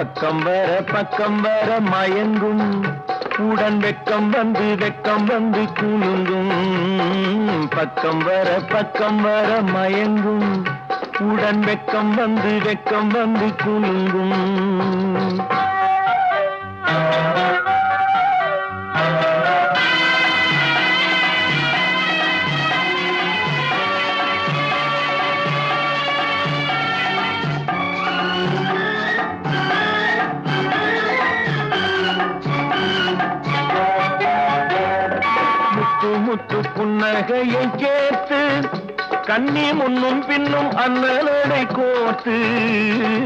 பக்கம் வர மயங்கும் உடன் வெக்கம் வந்து குலுங்கும் பக்கம் வர மயங்கும் உடன் வெக்கம் வந்து குலுங்கும் முத்து புன்னகையை கேட்டு கண்ணி முன்னும் பின்னும் அண்ணலடை கோர்த்து